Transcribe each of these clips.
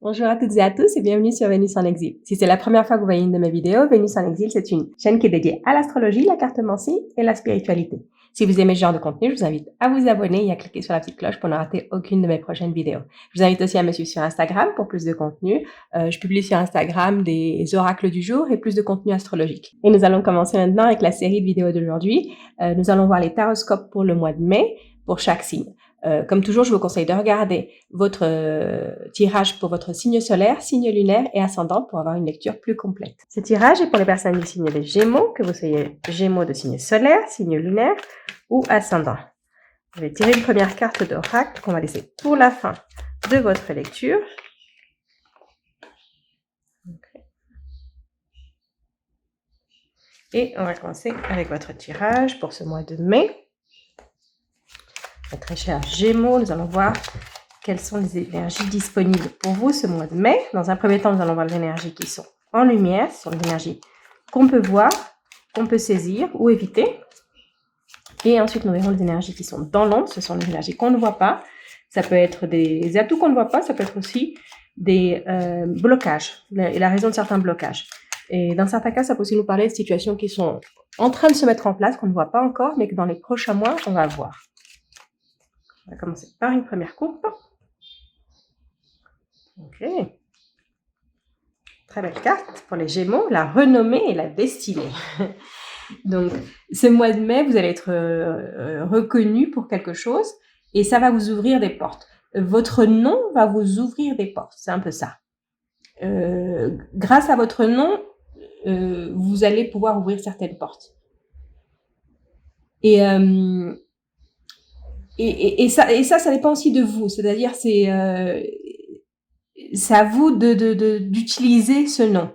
Bonjour à toutes et à tous et bienvenue sur Vénus en exil. Si c'est la première fois que vous voyez une de mes vidéos, Vénus en exil, c'est une chaîne qui est dédiée à l'astrologie, la cartomancie et la spiritualité. Si vous aimez ce genre de contenu, je vous invite à vous abonner et à cliquer sur la petite cloche pour ne rater aucune de mes prochaines vidéos. Je vous invite aussi à me suivre sur Instagram pour plus de contenu. Je publie sur Instagram des oracles du jour et plus de contenu astrologique. Et nous allons commencer maintenant avec la série de vidéos d'aujourd'hui. Nous allons voir les taroscopes pour le mois de mai pour chaque signe. Comme toujours, je vous conseille de regarder votre tirage pour votre signe solaire, signe lunaire et ascendant pour avoir une lecture plus complète. Ce tirage est pour les personnes du signe des Gémeaux, que vous soyez Gémeaux de signe solaire, signe lunaire ou ascendant. Je vais tirer une première carte d'oracle qu'on va laisser pour la fin de votre lecture. Et on va commencer avec votre tirage pour ce mois de mai. Mes très chers Gémeaux, nous allons voir quelles sont les énergies disponibles pour vous ce mois de mai. Dans un premier temps, nous allons voir les énergies qui sont en lumière, ce sont les énergies qu'on peut voir, qu'on peut saisir ou éviter. Et ensuite, nous verrons les énergies qui sont dans l'ombre, ce sont les énergies qu'on ne voit pas. Ça peut être des atouts qu'on ne voit pas, ça peut être aussi des blocages, la raison de certains blocages. Et dans certains cas, ça peut aussi nous parler de situations qui sont en train de se mettre en place, qu'on ne voit pas encore, mais que dans les prochains mois, on va voir. On va commencer par une première coupe. Ok. Très belle carte pour les Gémeaux, la renommée et la destinée. Donc, ce mois de mai, vous allez être reconnu pour quelque chose et ça va vous ouvrir des portes. Votre nom va vous ouvrir des portes, c'est un peu ça. Grâce à votre nom, vous allez pouvoir ouvrir certaines portes. Et ça dépend aussi de vous. C'est-à-dire, c'est à vous d'utiliser ce nom.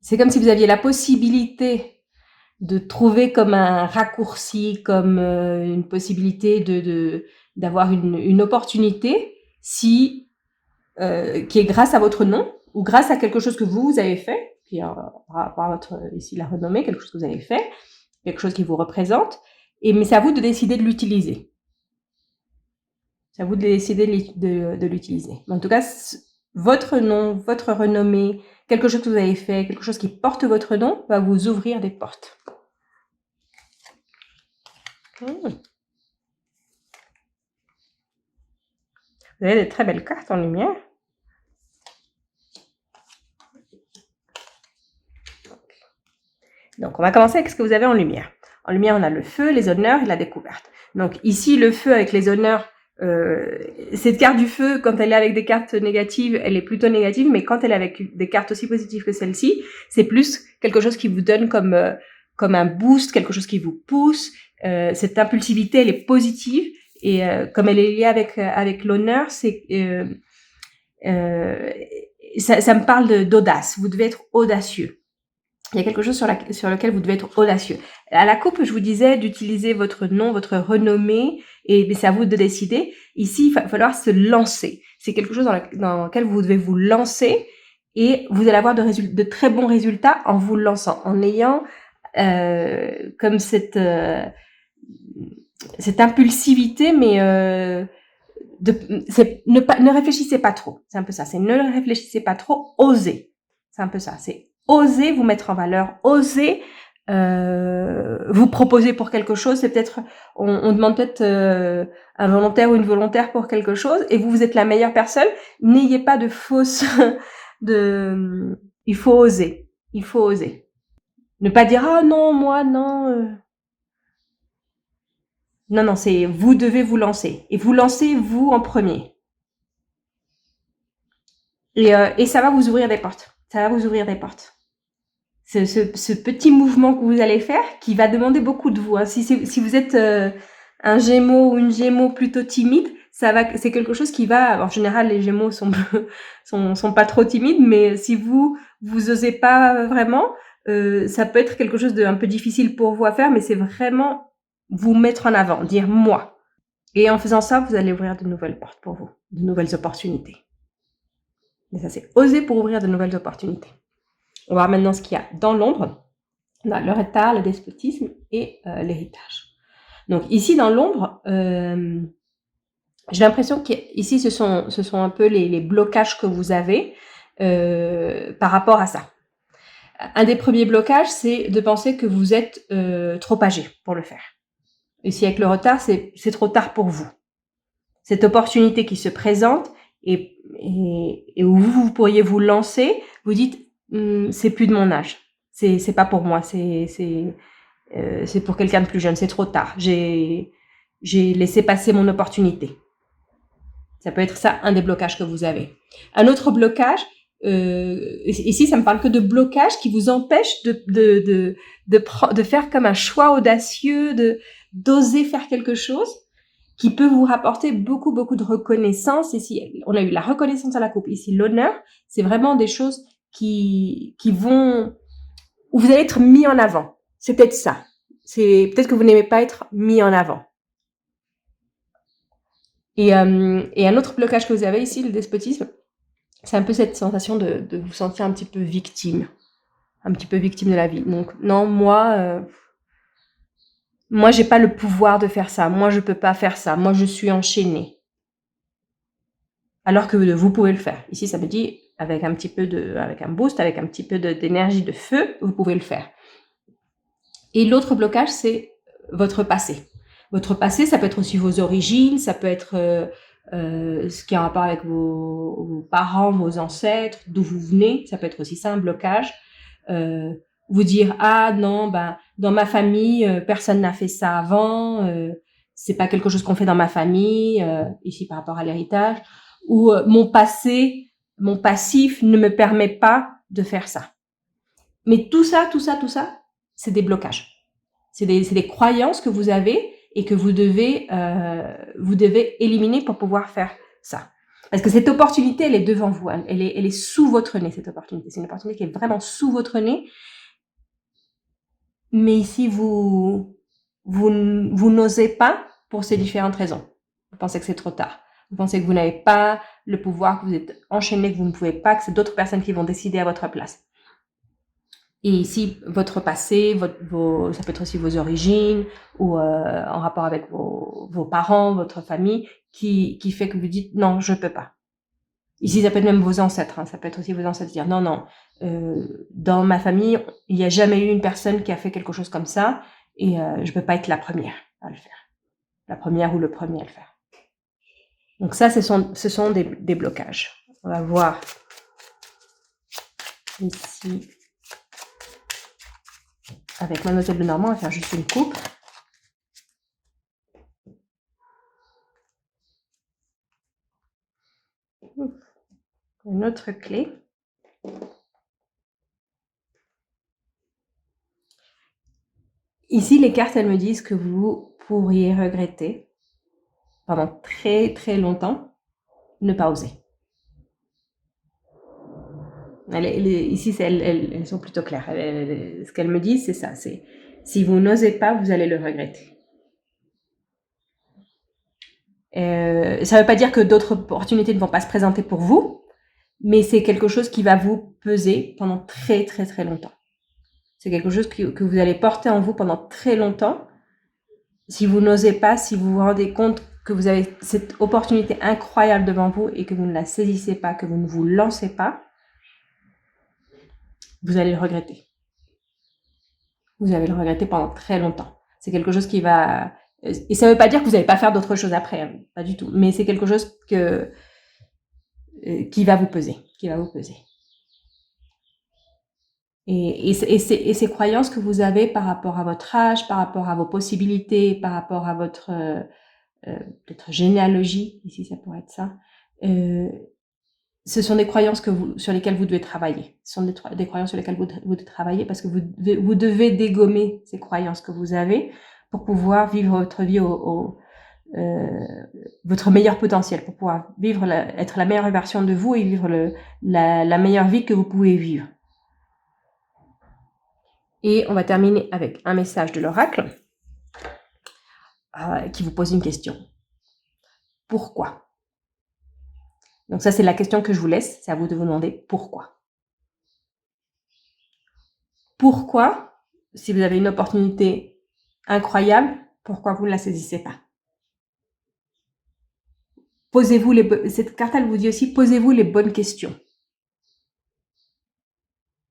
C'est comme si vous aviez la possibilité de trouver comme un raccourci, comme une possibilité d'avoir une opportunité qui est grâce à votre nom ou grâce à quelque chose que vous avez fait, puis par rapport à votre, ici la renommée, quelque chose que vous avez fait, quelque chose qui vous représente, mais c'est à vous de décider de l'utiliser. C'est à vous de décider de l'utiliser. En tout cas, votre nom, votre renommée, quelque chose que vous avez fait, quelque chose qui porte votre nom, va vous ouvrir des portes. Vous avez de très belles cartes en lumière. Donc, on va commencer avec ce que vous avez en lumière. En lumière, on a le feu, les honneurs et la découverte. Donc, ici, le feu avec les honneurs, cette carte du feu, quand elle est avec des cartes négatives, elle est plutôt négative, mais quand elle est avec des cartes aussi positives que celle-ci, c'est plus quelque chose qui vous donne comme un boost, quelque chose qui vous pousse. Cette impulsivité, elle est positive, et comme elle est liée avec l'honneur, c'est ça me parle d'audace. Vous devez être audacieux. Il y a quelque chose sur lequel vous devez être audacieux. À la coupe, je vous disais d'utiliser votre nom, votre renommée, et c'est à vous de décider. Ici, il va falloir se lancer. C'est quelque chose dans lequel vous devez vous lancer, et vous allez avoir de très bons résultats en vous lançant, en ayant comme cette impulsivité, mais ne réfléchissez pas trop. C'est un peu ça. C'est ne réfléchissez pas trop, osez. C'est un peu ça. C'est oser vous mettre en valeur, oser vous proposer pour quelque chose. C'est peut-être, on demande peut-être un volontaire ou une volontaire pour quelque chose, et vous êtes la meilleure personne. N'ayez pas de fausses, il faut oser. Il faut oser. Ne pas dire ah non moi non. Non, c'est vous devez vous lancer, et vous lancez vous en premier. Et ça va vous ouvrir des portes. Ça va vous ouvrir des portes. Ce petit mouvement que vous allez faire, qui va demander beaucoup de vous. Hein. Si vous êtes un Gémeaux ou une Gémeaux plutôt timide, c'est quelque chose qui va. En général, les Gémeaux sont pas trop timides, mais si vous osez pas vraiment, ça peut être quelque chose d'un peu difficile pour vous à faire, mais c'est vraiment vous mettre en avant, dire moi. Et en faisant ça, vous allez ouvrir de nouvelles portes pour vous, de nouvelles opportunités. Mais ça, c'est oser pour ouvrir de nouvelles opportunités. On va voir maintenant ce qu'il y a dans l'ombre. On a le retard, le despotisme et l'héritage. Donc ici, dans l'ombre, J'ai l'impression qu'ici, ce sont un peu les blocages que vous avez par rapport à ça. Un des premiers blocages, c'est de penser que vous êtes trop âgé pour le faire. Ici, avec le retard, c'est trop tard pour vous. Cette opportunité qui se présente et où vous pourriez vous lancer, vous dites c'est plus de mon âge, c'est pas pour moi, c'est pour quelqu'un de plus jeune, c'est trop tard, j'ai laissé passer mon opportunité. Ça peut être ça, un des blocages que vous avez. Un autre blocage, ici, ça me parle que de blocage qui vous empêche de faire comme un choix audacieux, d'oser faire quelque chose qui peut vous rapporter beaucoup, beaucoup de reconnaissance. Ici, on a eu la reconnaissance à la coupe. Ici, l'honneur, c'est vraiment des choses qui vont, où vous allez être mis en avant. C'est peut-être ça. C'est peut-être que vous n'aimez pas être mis en avant. Et un autre blocage que vous avez ici, le despotisme, c'est un peu cette sensation de vous sentir un petit peu victime de la vie. Donc non, moi, j'ai pas le pouvoir de faire ça. Moi, je peux pas faire ça. Moi, je suis enchaînée. Alors que vous pouvez le faire. Ici, ça me dit avec un boost, avec un petit peu d'énergie de feu, vous pouvez le faire. Et l'autre blocage, c'est votre passé. Votre passé, ça peut être aussi vos origines, ça peut être ce qui a un rapport avec vos parents, vos ancêtres, d'où vous venez. Ça peut être aussi ça, un blocage. Vous dire ah non, dans ma famille, personne n'a fait ça avant. C'est pas quelque chose qu'on fait dans ma famille. Ici par rapport à l'héritage, ou mon passif ne me permet pas de faire ça. Mais tout ça, c'est des blocages. C'est des croyances que vous avez et que vous devez éliminer pour pouvoir faire ça. Parce que cette opportunité, elle est devant vous. Elle est sous votre nez, cette opportunité. C'est une opportunité qui est vraiment sous votre nez. Mais ici, vous n'osez pas pour ces différentes raisons. Vous pensez que c'est trop tard. Vous pensez que vous n'avez pas le pouvoir, que vous êtes enchaîné, que vous ne pouvez pas, que c'est d'autres personnes qui vont décider à votre place. Et ici, votre passé, ça peut être aussi vos origines, ou en rapport avec vos parents, votre famille, qui fait que vous dites non, je peux pas. Ici, ça peut être même vos ancêtres, hein, ça peut être aussi vos ancêtres dire non, dans ma famille, il n'y a jamais eu une personne qui a fait quelque chose comme ça, et je peux pas être la première à le faire, la première ou le premier à le faire. Donc ça, ce sont des blocages. On va voir ici. Avec Mademoiselle Lenormand, on va faire juste une coupe. Une autre clé. Ici, les cartes, elles me disent que vous pourriez regretter pendant très très longtemps ne pas oser. Ici, elles sont plutôt claires. Ce qu'elles me disent, c'est ça. C'est si vous n'osez pas, vous allez le regretter. Ça ne veut pas dire que d'autres opportunités ne vont pas se présenter pour vous, mais c'est quelque chose qui va vous peser pendant très très très longtemps. C'est quelque chose que vous allez porter en vous pendant très longtemps. Si vous n'osez pas, si vous vous rendez compte que vous avez cette opportunité incroyable devant vous et que vous ne la saisissez pas, que vous ne vous lancez pas, vous allez le regretter. Vous allez le regretter pendant très longtemps. C'est quelque chose qui va... Et ça ne veut pas dire que vous n'allez pas faire d'autres choses après, hein, pas du tout. Mais c'est quelque chose qui va vous peser, Et ces croyances que vous avez par rapport à votre âge, par rapport à vos possibilités, par rapport à votre peut-être généalogie, ici ça pourrait être ça, ce sont des croyances sur lesquelles vous devez travailler. Ce sont des croyances sur lesquelles vous devez travailler parce que vous devez dégommer ces croyances que vous avez pour pouvoir vivre votre vie votre meilleur potentiel, pour pouvoir être la meilleure version de vous et vivre la meilleure vie que vous pouvez vivre. Et on va terminer avec un message de l'oracle qui vous pose une question. Pourquoi ? Donc ça, c'est la question que je vous laisse. C'est à vous de vous demander pourquoi. Pourquoi, si vous avez une opportunité incroyable, pourquoi vous ne la saisissez pas ? cette carte, elle vous dit aussi, posez-vous les bonnes questions.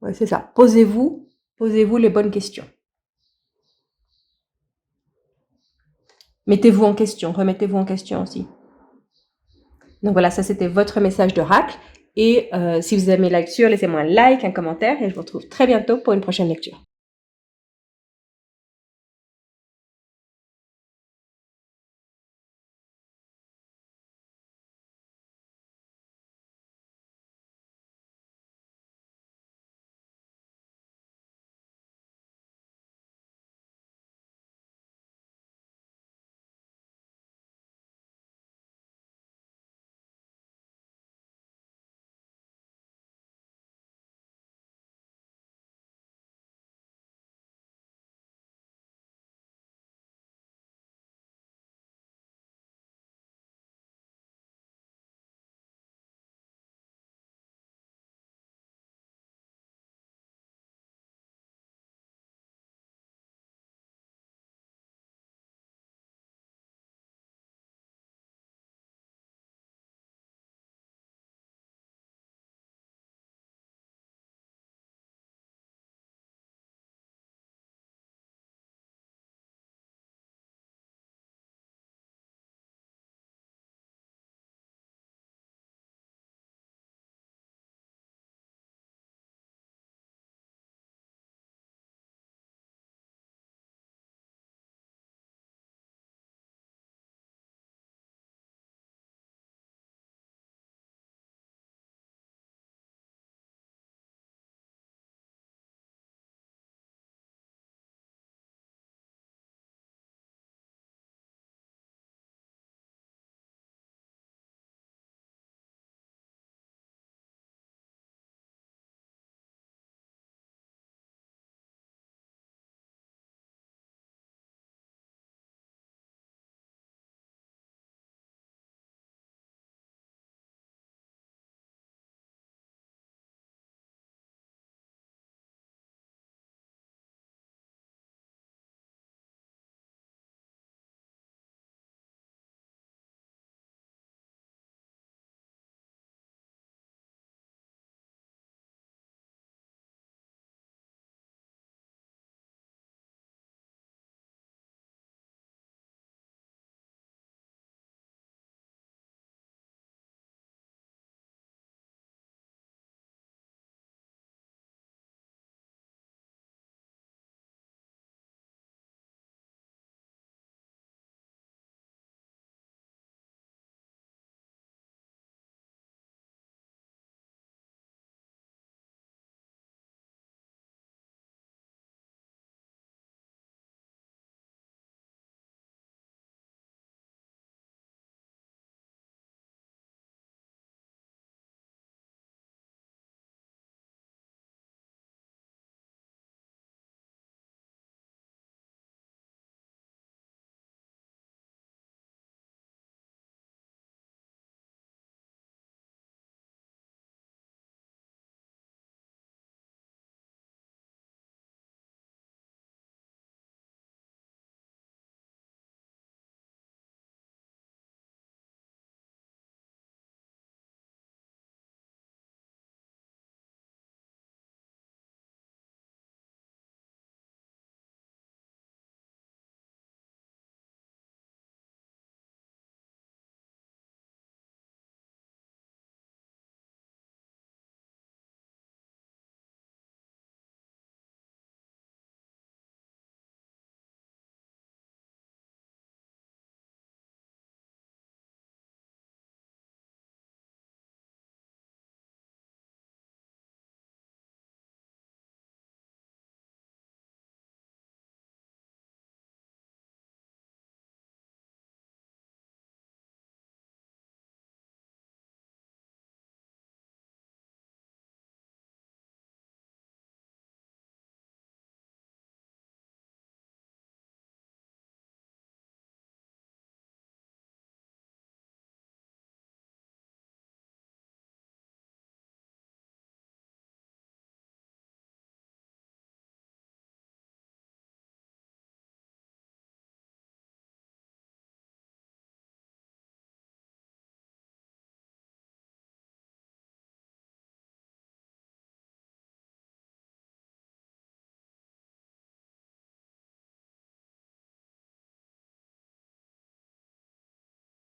Ouais, c'est ça. Posez-vous les bonnes questions. Mettez-vous en question, remettez-vous en question aussi. Donc voilà, ça c'était votre message d'oracle. Et si vous aimez la lecture, laissez-moi un like, un commentaire et je vous retrouve très bientôt pour une prochaine lecture.